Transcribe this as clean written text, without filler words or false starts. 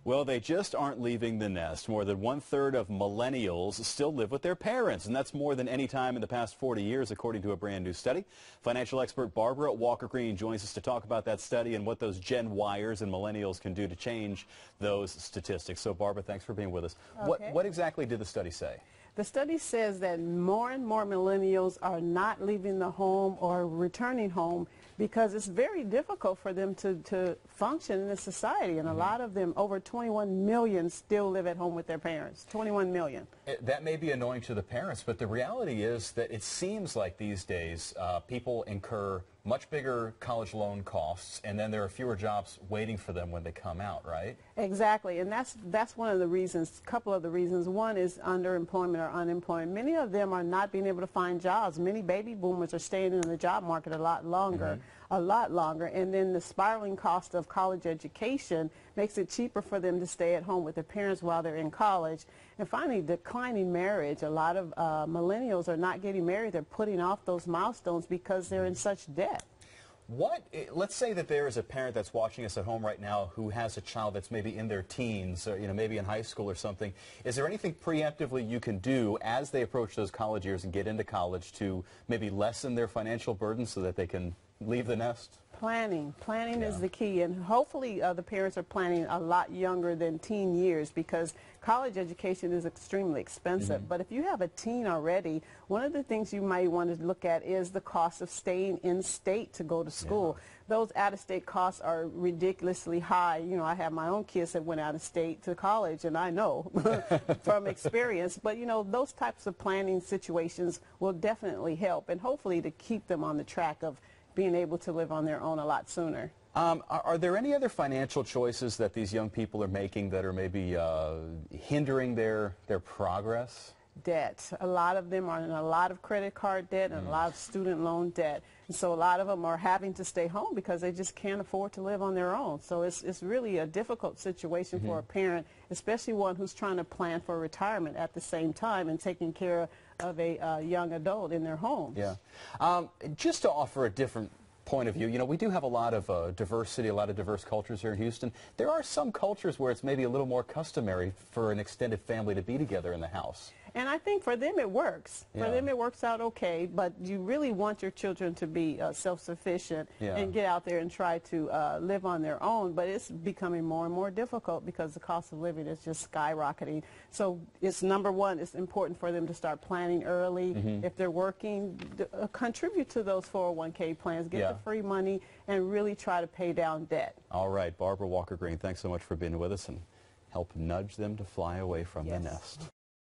Well, they just aren't leaving the nest. More than 1/3 of millennials still live with their parents, and that's more than any time in the past 40 years, according to a brand new study. Financial expert Barbara Walker-Green joins us to talk about that study and what those Gen Yers and millennials can do to change those statistics. So, Barbara, thanks for being with us. Okay. What exactly did the study say? The study says that more and more millennials are not leaving the home or returning home because it's very difficult for them to function in a society. And a lot of them, over 21 million, still live at home with their parents. 21 million. That may be annoying to the parents, but the reality is that it seems like these days people incur much bigger college loan costs, and then there are fewer jobs waiting for them when they come out, right? Exactly, and that's one of the reasons, a couple of the reasons. One is underemployment or unemployment. Many of them are not being able to find jobs. Many baby boomers are staying in the job market a lot longer. And then the spiraling cost of college education makes it cheaper for them to stay at home with their parents while they're in college. And finally, declining marriage. A lot of millennials are not getting married. They're putting off those milestones because they're in such debt. Let's say that there is a parent that's watching us at home right now who has a child that's maybe in their teens, or, maybe in high school or something. Is there anything preemptively you can do as they approach those college years and get into college to maybe lessen their financial burden so that they can leave the nest? Planning is the key, and hopefully the parents are planning a lot younger than teen years, because college education is extremely expensive. But if you have a teen already, one of the things you might want to look at is the cost of staying in state to go to school. Those out-of-state costs are ridiculously high. I have my own kids that went out of state to college, and I know from experience. But those types of planning situations will definitely help, and hopefully to keep them on the track of being able to live on their own a lot sooner. Are there any other financial choices that these young people are making that are maybe hindering their progress? Debt. A lot of them are in a lot of credit card debt and a lot of student loan debt. And so a lot of them are having to stay home because they just can't afford to live on their own. So it's really a difficult situation for a parent, especially one who's trying to plan for retirement at the same time and taking care of a young adult in their home. Yeah. Just to offer a different point of view, we do have a lot of diversity, a lot of diverse cultures here in Houston. There are some cultures where it's maybe a little more customary for an extended family to be together in the house. And I think for them it works. For them it works out okay, but you really want your children to be self-sufficient and get out there and try to live on their own, but it's becoming more and more difficult because the cost of living is just skyrocketing. So it's number one, it's important for them to start planning early. If they're working, contribute to those 401k plans, get the free money, and really try to pay down debt. All right, Barbara Walker-Green, thanks so much for being with us, and help nudge them to fly away from the nest.